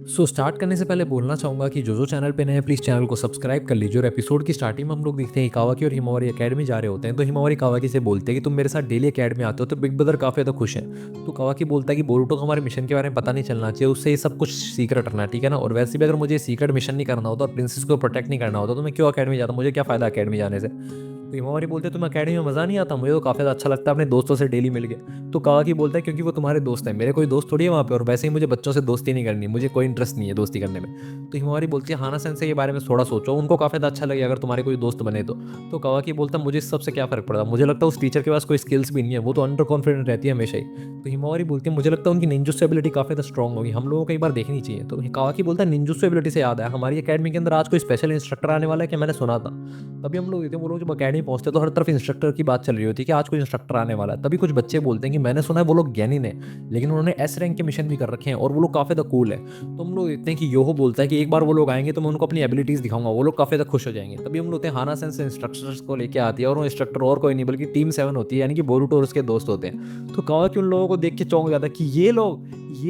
Start करने से पहले बोलना चाहूँगा कि जो चैनल पे नए हैं प्लीज़ चैनल को सब्सक्राइब कर लीजिए। और एपिसोड की स्टार्टिंग में हम लोग देखते हैं कि कावाकी और हिमावरी एकेडमी जा रहे होते हैं। तो हिमावरी कावाकी से बोलते हैं कि तुम मेरे साथ डेली एकेडमी आते हो। तो बिग ब्रदर काफ़ी ज़्यादा खुश है। तो कावाकी बोलता है कि बोरुतो को हमारे मिशन के बारे में पता नहीं चलना चाहिए, उससे ये सब कुछ सीक्रेट रखना है, ठीक है ना। और वैसे भी अगर मुझे सीक्रेट मिशन नहीं करना होता और प्रिंसेस को प्रोटेक्ट नहीं करना होता तो मैं क्यों अकेडमी जाता, मुझे क्या फ़ायदा अकेडमी जाने से। तो हिमावरी बोलते हैं तुम्हें अकेडमी में मज़ा नहीं आता, मुझे तो काफ़ी ज़्यादा अच्छा लगता है अपने दोस्तों से डेली मिल के। तो कावाकी बोलता है क्योंकि वो तुम्हारे दोस्त हैं, मेरे कोई दोस्त थोड़ी है वहाँ पे, और वैसे ही मुझे बच्चों से दोस्ती नहीं करनी, मुझे कोई इंटरेस्ट नहीं है दोस्ती करने में। तो हिमावरी बोलती है हाना सेंसे के बारे में थोड़ा सोचो, उनको काफ़ी ज़्यादा अच्छा लगे अगर तुम्हारे कोई दोस्त बने तो। तो कावाकी बोलता है मुझे इस सबसे क्या फ़र्क पड़ता, मुझे लगता है उस टीचर के पास कोई स्किल्स भी नहीं है, वो तो अंडर कॉन्फिडेंट रहती है हमेशा ही। तो हिमावरी बोलती है मुझे लगता है उनकी निंजुत्सु एबिलिटी काफ़ी ज़्यादा स्ट्रॉन्ग होगी, हम लोगों को एक बार देखनी चाहिए। तो कावाकी बोलता है निंजुत्सु एबिलिटी से याद है हमारी अकेडमी के अंदर आज कोई स्पेशल इंस्ट्रक्टर आने वाला है, क्या मैंने सुना था। तभी हम लोग देखते हैं वो लोग जब अकेडमी पहुंचते हैं तो हर तरफ इंस्ट्रक्टर की बात चल रही होती है कि आज कोई इंस्ट्रक्टर आने वाला है। तभी कुछ बच्चे बोलते हैं कि मैंने सुना है वो लोग ज्ञानी ने, लेकिन उन्होंने एस रैंक के मिशन भी कर रखे हैं और वो लोग काफ़ी ज़्यादा कूल है। तो हम लोग देखते हैं कि योहो बोलता है कि एक बार वो लोग आएंगे तो मैं उनको अपनी एबिलिटीज़ दिखाऊंगा, वो लोग काफ़ी ज़्यादा खुश हो जाएंगे। तभी हम लोग हैं हाना सेंस इंस्ट्रक्टर्स को लेके आती है और वो इंस्ट्रक्टर और कोई नहीं बल्कि टीम 7 होती है, यानी कि बोरुतो और उसके दोस्त होते हैं। तो कहा कि उन लोगों को देख के चौंक जाता है कि ये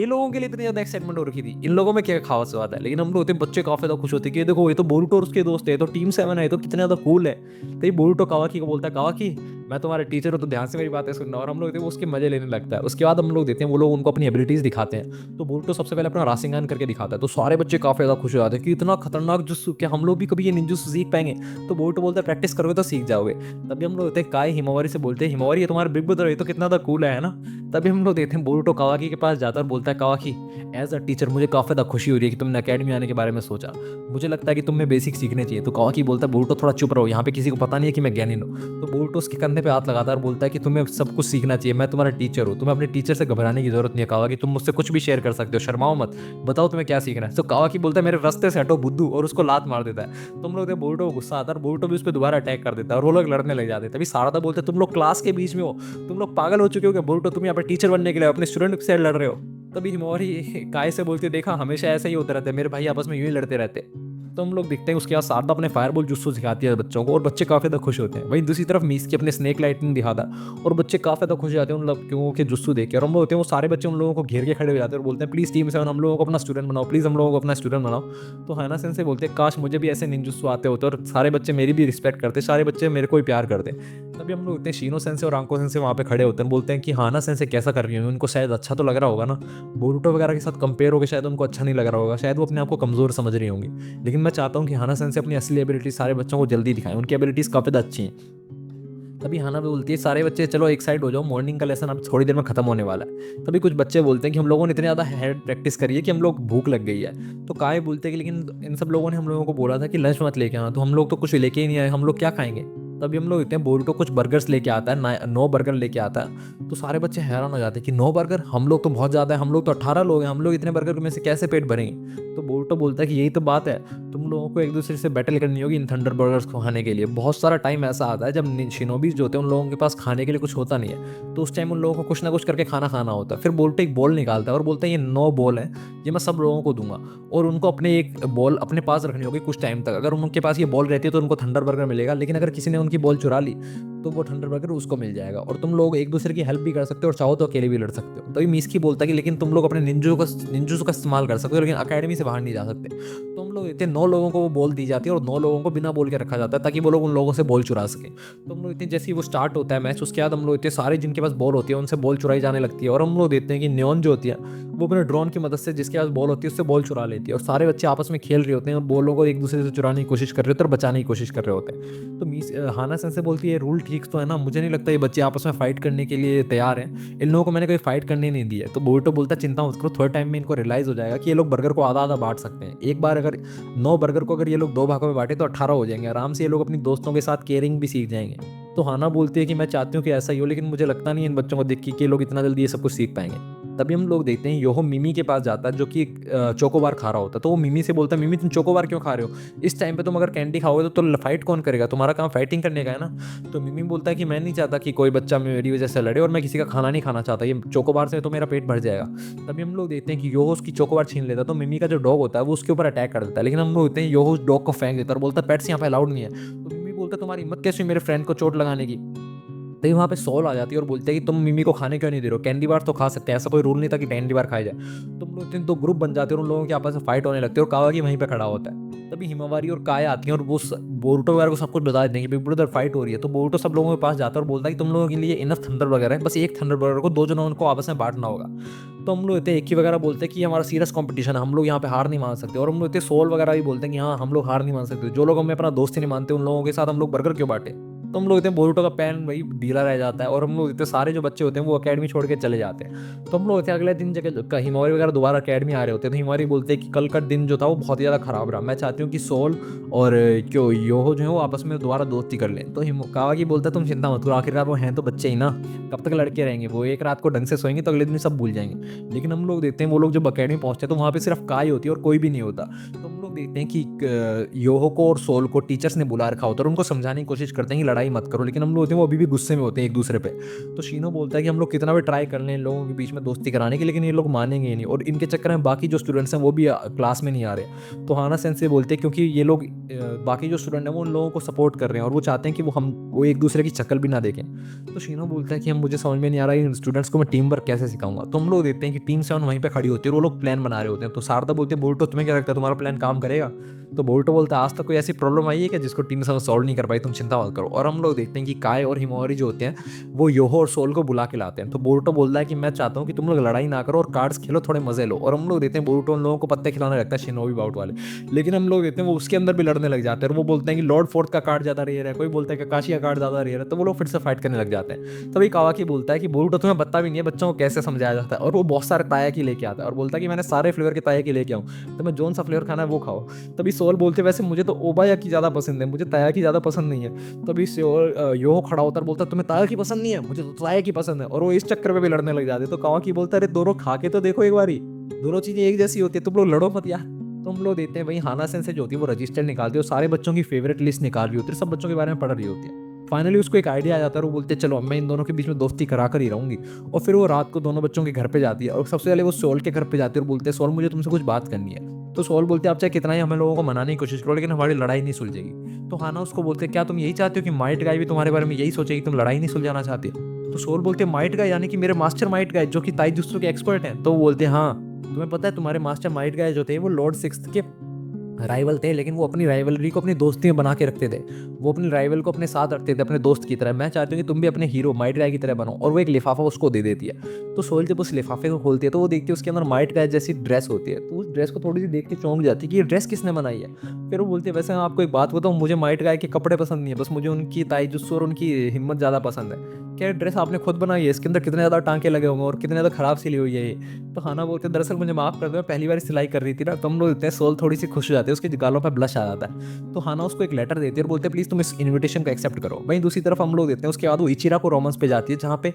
लोगों के लिए इतनी ज़्यादा एक्साइटमेंट हो रखी थी, इन लोगों में क्या खास बात है। लेकिन हम लोग होते हैं बच्चे काफ़ी ज़्यादा खुश होते हैं कि ये देखो ये तो बोरुतो और उसके दोस्त है, ये तो टीम 7 है, ये तो कितने ज़्यादा कूल है। तो ये बोरुतो कावाकी को बोलता है कावाकी मैं तुम्हारा टीचर हूँ तो ध्यान से मेरी बातें सुनना, और हम लोग वो उसके मजे लेने लगता है। उसके बाद हम लोग देते हैं वो लोग उनको अपनी एबिलिटीज़ दिखाते हैं। तो बोरुतो सबसे पहले अपना राशिंगान करके दिखाता है, तो सारे बच्चे काफ़ी ज़्यादा खुश हो जाते हैं कि इतना खतरनाक जुत्सु, क्या हम लोग भी कभी ये निंजुत्सु सीख पाएंगे। तो बोरुतो बोलता है प्रैक्टिस करोगे तो सीख जाओगे। तभी हम लोग होते हैं काय हिमावरी से बोलते हैं हिमावरी ये तुम्हारा बिग ब्रदर है, ये तो कितना ज़्यादा कूल है ना। तभी हम लोग देखते हैं बोरुतो कावाकी के पास जाता है और बोलता है कावाकी एज अ टीचर मुझे काफ़ी ज़्यादा खुशी हो रही है कि तुमने अकेडमी आने के बारे में सोचा, मुझे लगता है कि तुम्हें बेसिक सीखने चाहिए। तो कावाकी बोलता है बोरुतो थोड़ा चुप रहो, यहाँ पे किसी को पता नहीं है कि मैं ज्ञानी हूँ। तो बोरुतो उसके कंधे पे हाथ लगाता है और बोलता है कि तुम्हें सब कुछ सीखना चाहिए, मैं तुम्हारा टीचर हूँ, तुम्हें अपने टीचर से घबराने की जरूरत नहीं है कावाकी, तुम मुझसे कुछ भी शेयर कर सकते हो, शर्माओ मत, बताओ तुम्हें क्या सीखना है। तो कावाकी बोलता है मेरे रास्ते से हटो बुद्धू, और उसको लात मार देता है। तुम लोग बोरुतो को गुस्सा आता है और बोरुतो भी उस पर दोबारा अटैक कर देता है और वो लोग लड़ने लग जाते हैं। तभी सारदा बोलते हैं तुम लोग क्लास के बीच में हो, तुम लोग पागल हो चुके हो क्या बोरुतो, तुम यहाँ पर टीचर बनने के लिए अपने स्टूडेंट से लड़ रहे हो। तभी हिमोरी काय से बोलती है देखा हमेशा ऐसा ही होता रहता है, मेरे भाई आपस में यूं ही लड़ते रहते हैं। तो हम लोग दिखते हैं उसके बाद शारदा अपने फायरबॉल जुस्सू सिखाती है बच्चों को और बच्चे काफ़ी ज़्यादा खुश होते हैं। वहीं दूसरी तरफ मीस की अपने स्नेक लाइटनिंग दिखाता है और बच्चे काफ़ी ज़्यादा खुश हो जाते हैं उन लोगों के जुस्सू देख के। और हम लोग होते हैं वो सारे बच्चे उन लोगों को घेर के खड़े हो जाते हैं और बोलते हैं प्लीज़ टीम 7 हम लोगों को अपना स्टूडेंट बनाओ, प्लीज़ हम लोगों को अपना स्टूडेंट बनाओ। तो हाना सेन से बोलते हैं काश मुझे भी ऐसे निंजुत्सु आते होते और सारे बच्चे मेरी भी रिस्पेक्ट करते, सारे बच्चे मेरे को ही प्यार करते। तभी हम लोग होते हैं शीनो सेंसे और आंको सेंसे वहाँ पे खड़े होते हैं, बोलते हैं कि हाना सेंसे कैसा कर रही है, उनको शायद अच्छा तो लग रहा होगा ना, बोरुतो वगैरह के साथ कंपेयर होकर शायद उनको अच्छा नहीं लग रहा होगा, शायद वो अपने आप को कमज़ोर समझ रही होंगी। लेकिन मैं चाहता हूँ कि हाना सेंसे अपनी असली एबिलिटीज सारे बच्चों को जल्दी दिखाएं, उनकी एबिलिटीज़ काफ़ी ज़्यादा अच्छी हैं। तभी हाना भी बोलती है सारे बच्चे चलो एक साइड हो जाओ, मॉर्निंग का लेसन अब थोड़ी देर में खत्म होने वाला है। तभी कुछ बच्चे बोलते हैं कि हम लोगों ने इतनी ज़्यादा हेड प्रैक्टिस करी है कि हम लोग भूख लग गई है। तो काय बोलते हैं कि लेकिन इन सब लोगों ने हम लोगों को बोला था कि लंच मत लेके आना, तो हम लोग तो कुछ लेके ही नहीं आए, हम लोग क्या खाएंगे। तभी हम लोग इतने बोरुतो कुछ बर्गर्स लेके आता है, 9 बर्गर लेके आता है। तो सारे बच्चे हैरान हो जाते हैं कि 9 बर्गर, हम लोग तो बहुत ज़्यादा है, हम लोग तो 18 लोग हैं, हम लोग इतने बर्गर में से कैसे पेट भरेंगे। तो बोरुतो बोलता है कि यही तो बात है, तुम लोगों को एक दूसरे से बैटल करनी होगी इन थंडर बर्गर्स को खाने के लिए। बहुत सारा टाइम ऐसा आता है जब शिनोबीज जो होते हैं उन लोगों के पास खाने के लिए कुछ होता नहीं है, तो उस टाइम उन लोगों को कुछ ना कुछ करके खाना खाना होता है। फिर बोल्ट एक बॉल निकालता है और बोलता है ये 9 बॉल है, ये मैं सब लोगों को दूंगा, और उनको अपने एक बॉल अपने पास रखनी होगी कुछ टाइम तक। अगर उनके पास ये बॉल रहती है तो उनको थंडर बर्गर मिलेगा, लेकिन अगर किसी ने उनकी बॉल चुरा ली तो वो थंडर बर्गर उसको मिल जाएगा। और तुम लोग एक दूसरे की हेल्प भी कर सकते हो और चाहो तो अकेले भी लड़ सकते हो। तभी मीस्की बोलता है कि लेकिन तुम लोग अपने निंजू का इस्तेमाल कर सकते हो, लेकिन अकेडमी से बाहर नहीं जा सकते। तो हम लोग इतने 9 लोगों को वो बॉल दी जाती है और 9 लोगों को बिना बॉल के रखा जाता है ताकि वो लोग उन लोगों से बॉल चुरा सके। तो हम लोग इतने जैसे ही वो स्टार्ट होता है मैच, उसके बाद हम लोग इतने सारे जिनके पास बॉल होती है उनसे बॉल चुराई जाने लगती है। और हम लोग देखते हैं कि न्योन जो होती है वो अपने ड्रोन की मदद से जिसके पास बॉल होती है उससे बॉल चुरा लेती है, और सारे बच्चे आपस में खेल रहे होते हैं और बॉलों को एक दूसरे से चुराने की कोशिश कर रहे होते हैं और बचाने की कोशिश कर रहे होते हैं। तो हाना सेन से बोलती है रूल ठीक तो है ना, मुझे नहीं लगता ये बच्चे आपस में फाइट करने के लिए तैयार हैं, इन लोगों को मैंने कोई फाइट करने नहीं दी है। तो बोरुतो बोलता है चिंता मत करो, थोड़े टाइम में इनको रियलाइज हो जाएगा कि ये लोग बर्गर को आधा आधा बांट सकते हैं। एक बार अगर 9 बर्गर को अगर ये लोग 2 भागों में बांटे तो 18 हो जाएंगे आराम से, ये लोग अपनी दोस्तों के साथ केयरिंग भी सीख जाएंगे। तो हाना बोलती है कि मैं चाहती हूँ कि ऐसा ही हो, लेकिन मुझे लगता नहीं है इन बच्चों को देख के कि ये लोग इतना जल्दी ये सब कुछ सीख पाएंगे। तभी हम लोग देखते हैं योहो मिमी के पास जाता है जो कि चोकोबार खा रहा होता है। तो वो मिमी से बोलता है मिमी तुम चोकोबार क्यों खा रहे हो, इस टाइम पे तुम अगर कैंडी खाओगे तो फाइट कौन करेगा, तुम्हारा काम फाइटिंग करने का है ना। तो मिमी बोलता है कि मैं नहीं चाहता कि कोई बच्चा मेरी वजह से लड़े और मैं किसी का खाना नहीं खाना चाहता, ये चोकोबार से तो मेरा पेट भर जाएगा। तभी हम लोग देखते हैं कि योहो उसकी चोकोबार छीन लेता है, तो मिमी का जो डॉग होता है वो उसके ऊपर अटैक कर देता है, लेकिन हम लोग देखते हैं योहो उस डॉग को फेंक देता है और बोलता है पेट्स यहाँ पे अलाउड नहीं है। तो मिमी बोलता है तुम्हारी हिम्मत कैसे हुई मेरे फ्रेंड को चोट लगाने की। तभी वहाँ पे सॉल आ जाती है और बोलते हैं कि तुम मिमी को खाने क्यों नहीं दे रहे हो, कैंडी बार तो खा सकते हैं, ऐसा कोई रूल नहीं था कि कैंडी बार खाई जाए। तुम लोग दो ग्रुप बन जाते हैं और उन लोगों के आपस में फाइट होने लगती है और कावाकी वहीं पे खड़ा होता है। तभी हिमावारी और काया आती हैं और वो बोरुटो वगैरह को सब कुछ बता देते हैं कि बिग ब्रदर फाइट हो रही है। तो बोरुटो सब लोगों के पास जाता है और बोलता है कि तुम लोगों के लिए इनफ थंडर वगैरह है, बस एक थंडर वगैरह को दो जनों को आपस में बांटना होगा। तो हम लोग इतने एक ही वगैरह बोलते हैं कि हमारा सीरियस कंपटीशन है, हम लोग यहाँ पे हार नहीं मान सकते। और हम लोग इतने सोल वगैरह भी बोलते हैं कि हाँ हम लोग हार नहीं मान सकते, जो लोग हमें अपना दोस्त ही नहीं मानते उन लोगों के साथ हम लोग बर्गर क्यों बांटे। तो हम लोग इतने बोरुटो का पैन वही ढीला रह जाता है और हम लोग इतने सारे जो बच्चे होते हैं वो अकेडमी छोड़ के चले जाते हैं। तो हम लोग इतने अगले दिन जगह हिमावरी वगैरह दोबारा अकेडमी आ रहे होते हैं। तो हिमावरी बोलते हैं कि कल का दिन जो था वो बहुत ही ज़्यादा खराब रहा, मैं चाहती हूँ कि सोल और क्यों योहो जो है वो आपस में दोबारा दोस्ती कर लें। तो कावाकी बोलता है तुम चिंता मत करो, आखिरकार वो हैं तो बच्चे ही ना, कब तक लड़के रहेंगे, वो एक रात को ढंग से सोएंगे तो अगले दिन सब भूल जाएंगे। लेकिन हम लोग देखते हैं वो लोग जब अकेडमी पहुंचते हैं तो वहाँ पे सिर्फ काई होती है और कोई भी नहीं होता। तो हम लोग देखते हैं कि योहो को और सोल को टीचर्स ने बुला रखा होता है और उनको समझाने की कोशिश करते हैं कि लड़ाई मत करो, लेकिन हम लोग होते हैं वो अभी भी गुस्से में होते हैं एक दूसरे पे। तो शीनो बोलता है कि हम लोग कितना भी ट्राई कर लें इन लोगों के बीच में दोस्ती कराने की, लेकिन ये लोग मानेंगे ही नहीं और इनके चक्कर में बाकी जो स्टूडेंट्स हैं वो भी क्लास में नहीं आ रहे। तो हाना सेंसे बोलते हैं क्योंकि ये लोग बाकी जो स्टूडेंट हैं वो उन लोगों को सपोर्ट कर रहे हैं और वो चाहते हैं कि वो एक दूसरे की शक्ल भी ना देखें। तो शीनो बोलता है कि मुझे समझ में नहीं आ रहा है इन स्टूडेंट्स को मैं टीम वर्क कैसे सिखाऊंगा। तो हम लोग देखते हैं कि टीम 7 वहीं पे खड़ी होती है और वो लोग प्लान बना रहे होते हैं। तो शारदा बोलते हैं बोरुटो तुम्हें क्या लगता है तुम्हारा प्लान काम करेगा। तो बोरुटो बोलता है आज तक कोई ऐसी प्रॉब्लम आई है कि जिसको टीम 7 सॉल्व नहीं कर पाई, तुम चिंता मत करो। और हम लोग देखते हैं कि काय और हिमावरी जो होते हैं वो योहो और सोल को बुला के लाते हैं। तो बोरुटो बोलता है कि मैं चाहता हूँ कि तुम लोग लड़ाई ना करो और कार्ड्स खेलो, थोड़े मजे लो। और हम लोग देखते हैं बोरुटो उन लोगों को पत्ते खिलाने लगता है शिनोबी बाउट वाले। लेकिन हम लोग देखते हैं वो उसके अंदर भी लड़ने लग जाते हैं और वो बोलते हैं कि लॉर्ड फोर्थ का कार्ड ज़्यादा रेयर है, कोई बोलता है कि काशी का कार्ड ज़्यादा रेयर है। तो वो लोग फिर से फाइट करने लग जाते हैं। तभी कावाकी बोलता है कि बोरुटो तुम्हें पता भी नहीं है बच्चों को कैसे समझाया जाता है। और वो बहुत सारे ताया की लेके आता है और बोलता है कि मैंने सारे फ्लेवर के ताया की लेके आऊँ, तो मैं जोन सा फ्लेवर खाना है वो खाओ। तभी सोल बोलते वैसे मुझे तो ओबाया की ज़्यादा पसंद है, मुझे ताया की ज़्यादा पसंद नहीं है। तभी सोल योहो खड़ा होता है बोलता है तुम्हें ताया की पसंद नहीं है, मुझे तो ताया की पसंद है। और वो इस चक्कर में भी लड़ने लग जाते। तो कावाकी बोलता है अरे दोनों खा के तो देखो एक बारी, दोनों चीज़ें एक जैसी होती है, तुम लोग लड़ो मत यार। तो हम लोग देते हैं वही हाना सेंसे जो होती है वो रजिस्टर निकालती है और सारे बच्चों की फेवरेट लिस्ट निकाल रही होती है, सब बच्चों के बारे में पढ़ रही होती है। फाइनली उसको एक आइडिया आ जाता है और वो बोलते हैं चलो मैं इन दोनों के बीच में दोस्ती करा कर ही रहूंगी। और फिर वो रात को दोनों बच्चों के घर पे जाती है और सबसे पहले वो सोल के घर पे जाती है और बोलते हैं सोल मुझे तुमसे कुछ बात करनी है। तो सोल बोलते हैं आप चाहे कितना ही हमें लोगों को मनाने की कोशिश करो लेकिन हमारी लड़ाई नहीं सुलझेगी। तो हाना उसको बोलते हैं क्या तुम यही चाहते हो कि माइट गाय भी तुम्हारे बारे में यही सोचेगी, तुम लड़ाई नहीं सुलझाना चाहते। तो सोल बोलते हैं माइट गाय यानी कि मेरे मास्टर माइट गाय जो कि ताइजुत्सु के एक्सपर्ट हैं। तो वो बोलते हैं हाँ तुम्हें पता है तुम्हारे मास्टर माइट गाय जो थे वो लॉर्ड सिक्स्थ के राइवल थे, लेकिन वो अपनी राइवलरी को अपनी दोस्ती में बना के रखते थे। वो अपने राइवल को अपने साथ रखते थे अपने दोस्त की तरह। मैं चाहती हूँ कि तुम भी अपने हीरो माइट गाय की तरह बनो। और वो एक लिफाफा उसको दे देती है। तो सोल जब उस लिफाफे को खोलती है तो वो देखती है उसके अंदर माइट गाय जैसी ड्रेस होती है। तो उस ड्रेस को थोड़ी सी देख के चौंक जाती है कि ये ड्रेस किसने बनाई है। फिर वो बोलती है वैसे मैं आपको एक बात बताऊँ, मुझे माइट गाय के कपड़े पसंद नहीं है, बस मुझे उनकी ताइजुत्सु और उनकी हिम्मत ज़्यादा पसंद है। क्या ड्रेस आपने खुद बनाई है, इसके अंदर कितने ज़्यादा टांके लगे होंगे और कितने ज़्यादा खराब सिली हुई है ये। तो हाना बोलते हैं दरअसल मुझे माफ़ कर दो, मैं पहली बार सिलाई कर रही थी ना। तो हम लोग इतने सोल थोड़ी सी खुश हो जाते हैं, उसके गालों पर ब्लश आ जाता है। तो हाना उसको एक लेटर देती है और बोलते हैं प्लीज़ तुम इस इन्विटेशन को एक्सेप्ट करो। वहीं दूसरी तरफ हम लोग देते हैं उसके बाद वो इचिरा को रोमांस पे जाती है जहाँ पे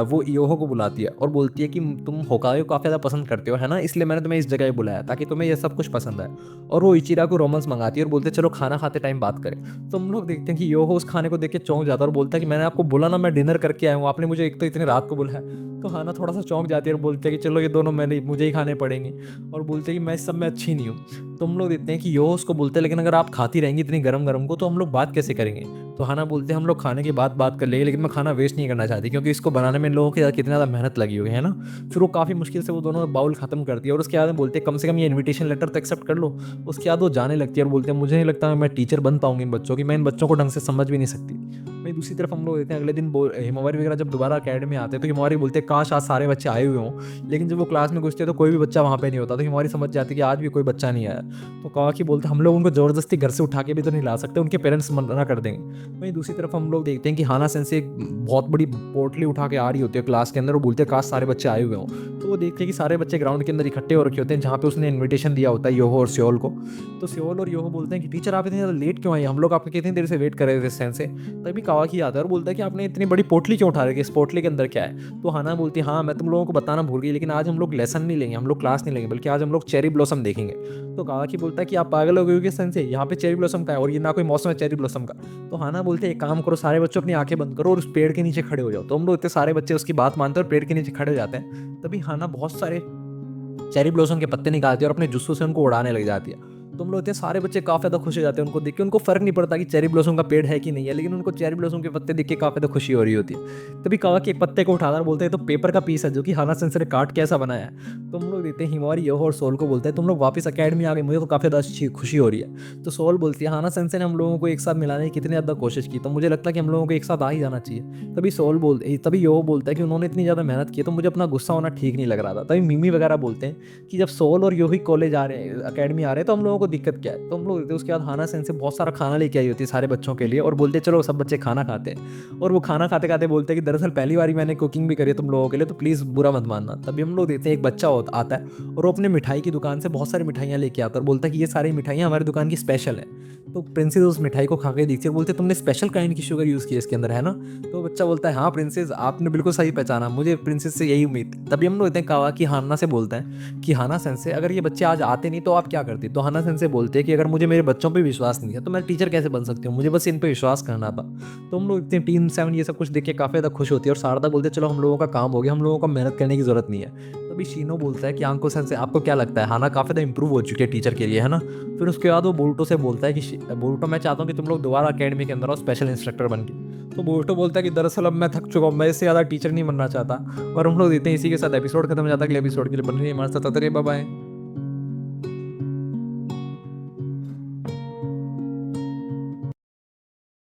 वो योहो को बुलाती है और बोलती है कि तुम होकागे को काफ़ी ज़्यादा पसंद करते हो है ना, इसलिए मैंने तुम्हें इस जगह बुलाया ताकि तुम्हें ये सब कुछ पसंद आए। और वो इचिरा को रोमांस मंगाती है और बोलते हैं चलो खाना खाते टाइम बात करें। तो हम लोग देखते हैं कि योहो उस खाने को देख के चौंक जाता है और बोलता है कि मैंने आपको बोला ना मैं डिनर करके आया हूँ, आपने मुझे एक तो इतनी रात को बुलाया। तो हाना थोड़ा सा चौंक जाती है और बोलते हैं कि चलो ये दोनों मैंने मुझे ही खाने पड़ेंगे। और बोलते हैं कि मैं इस सब में अच्छी नहीं हूँ। तो हम लोग देखते हैं कि योहो उसको बोलते हैं लेकिन अगर आप खाती रहेंगी इतनी गरम गरम को तो हम लोग बात कैसे करेंगे। तो हाना बोलते हैं हम लोग खाने के बाद बात कर लेंगे, लेकिन मैं खाना वेस्ट नहीं करना चाहती क्योंकि इसको बनाने में इन लोगों की कितनी ज़्यादा मेहनत लगी हुई है ना। फिर वो काफ़ी मुश्किल से वो दोनों बाउल खत्म करती है और उसके बाद में बोलते हैं कम से कम ये इन्विटेशन लेटर तो एक्सेप्ट कर लो। उसके बाद वो जाने लगती है और बोलते हैं मुझे नहीं लगता मैं टीचर बन पाऊंगी इन बच्चों की, मैं इन बच्चों को ढंग से समझ भी नहीं सकती। वहीं दूसरी तरफ हम लोग देखते हैं अगले दिन हिमावरी वगैरह जब दोबारा अकेडमी आते हैं तो हिमावरी बोलते हैं काश आज सारे बच्चे आए हुए हों, लेकिन जब वो क्लास में घुसते हैं तो कोई भी बच्चा वहाँ पे नहीं होता। तो हिमावरी समझ जाती है कि आज भी कोई बच्चा नहीं आया। तो कावाकी बोलते हम लोग उनको ज़बरदस्ती घर से उठा के भी तो नहीं ला सकते, उनके पेरेंट्स मना कर देंगे। वहीं दूसरी तरफ हम लोग देखते हैं कि हाना सेंसे एक बहुत बड़ी पोटली उठा के आ रही होती है क्लास के अंदर और बोलते हैं काश सारे बच्चे आए हुए हों। तो वो देखते हैं कि सारे बच्चे ग्राउंड के अंदर इकट्ठे हो रखे होते हैं जहाँ पे उसने इन्विटेशन दिया होता है योहो और स्योल को। तो स्योल और योहो बोलते हैं कि टीचर आप इतनी ज़्यादा लेट क्यों आई, हम लोग आपके कितनी देर से वेट कर रहे थे सेंसे। तभी कावाकी आता है और बोलता है कि आपने इतनी बड़ी पोटली क्यों उठा रखी है, इस पोटली के अंदर क्या है। तो हाना बोलती है हाँ मैं तुम लोगों को बताना भूल गई, लेकिन आज हम लोग लेसन नहीं लेंगे, हम लोग क्लास नहीं लेंगे, बल्कि आज हम लोग चेरी ब्लॉसम देखेंगे। तो कावाकी बोलता है कि आप पागल हो गए हो कि सेंसे, यहाँ पे चेरी ब्लॉसम का है और ये ना कोई मौसम है चेरी ब्लॉसम का। तो हाना बोलते हैं एक काम करो सारे बच्चों अपनी आंखें बंद करो और उस पेड़ के नीचे खड़े हो जाओ। तो हम लोग इतने सारे बच्चे उसकी बात मानते हैं और पेड़ के नीचे खड़े हो जाते हैं। तभी हाना बहुत सारे चेरी ब्लॉसम के पत्ते निकालती है और अपने जुस्सों से उनको उड़ाने लग जाती है। तो हम लोग होते हैं सारे बच्चे काफ़ी ज़्यादा खुश हो जाते हैं उनको देख के। उनको फ़र्क नहीं पड़ता कि चेरी ब्लॉसम का पेड़ है कि नहीं है, लेकिन उनको चेरी ब्लॉसम के पत्ते देख के काफ़ी ज़्यादा खुशी हो रही होती है। तभी कावाकी एक पत्ते को उठाकर बोलते हैं तो पेपर का पीस है जो कि हाना सेंसेई ने काट के ऐसा बनाया है। तो हम लोग देखते हैं हिमावारी योहो और सोल को बोलते हैं तुम लोग वापस अकेडमी आ गए, मुझे तो काफ़ी ज़्यादा अच्छी खुशी हो रही है। तो सोल बोलती है हाना सेंसेई ने हम लोगों को एक साथ मिलाने की कितनी ज़्यादा कोशिश की, तो मुझे लगता है कि हम लोगों को एक साथ आ ही जाना चाहिए। तभी योहो बोलता है कि उन्होंने इतनी ज़्यादा मेहनत की है तो मुझे अपना गुस्सा होना ठीक नहीं लग रहा था। तभी मिमी वगैरह बोलते हैं कि जब सोल और योही कॉलेज आ रहे हैं, अकेडमी आ रहे हैं, तो हम लोगों को दिक्कत क्या है। तो हम लोग देखते हैं उसके बाद हाना सेंसेई बहुत सारा खाना लेके आई होती है सारे बच्चों के लिए और बोलते हैं चलो सब बच्चे खाना खाते हैं। और वो खाना खाते खाते बोलते हैं कि दरअसल पहली बार मैंने कुकिंग भी करी है तुम लोगों के लिए, तो प्लीज़ बुरा मत मानना। तभी हम लोग देखते हैं एक बच्चा आता है और वो अपने मिठाई की दुकान से बहुत सारी मिठाइयाँ लेके आता है और बोलता है कि ये सारी मिठाइयाँ हमारी दुकान की स्पेशल है। तो प्रिंसेस उस मिठाई को खा के देखती है और बोलते हैं तुमने स्पेशल काइंड की शुगर यूज़ की है इसके अंदर, है ना। तो बच्चा बोलता है हाँ प्रिंसेस, आपने बिल्कुल सही पहचाना, मुझे प्रिंसेस से यही उम्मीद थी। तभी हम लोग देखते हैं कावाकी हाना से बोलता है कि हाना सेंसेई अगर ये बच्चे आज आते नहीं तो आप क्या करती। तो हाना सेंसेई बोलते हैं कि अगर मुझे मेरे बच्चों पे विश्वास नहीं है तो मैं टीचर कैसे बन सकती हूँ, मुझे बस इन पे विश्वास करना था। तो हम लोग इतने टीम 7 ये सब कुछ देख के काफ़ी ज़्यादा खुश होती है और शारदा बोलते हैं चलो हम लोगों का काम हो गया, हम लोगों को मेहनत करने की ज़रूरत नहीं है। तभी शीनो बोलता है कि आंको सेंसेई आपको क्या लगता है हाना काफ़ी ज़्यादा इंप्रूव हो चुकी है टीचर के लिए, है ना। फिर उसके बाद वो बोरुटो से बोलता है कि बोरुटो मैं चाहता हूँ कि तुम लोग दोबारा अकेडमी के अंदर आओ स्पेशल इंस्ट्रक्टर बन के। तो बोरुटो बोलता है कि दरअसल अब मैं थक चुका हूँ, मैं इससे ज़्यादा टीचर नहीं बनना चाहता। और हम लोग देते हैं इसी के साथ एपिसोड खत्म हो जाता है। अगले एपिसोड के लिए बन रही है हमारे साथ, बाय बाय।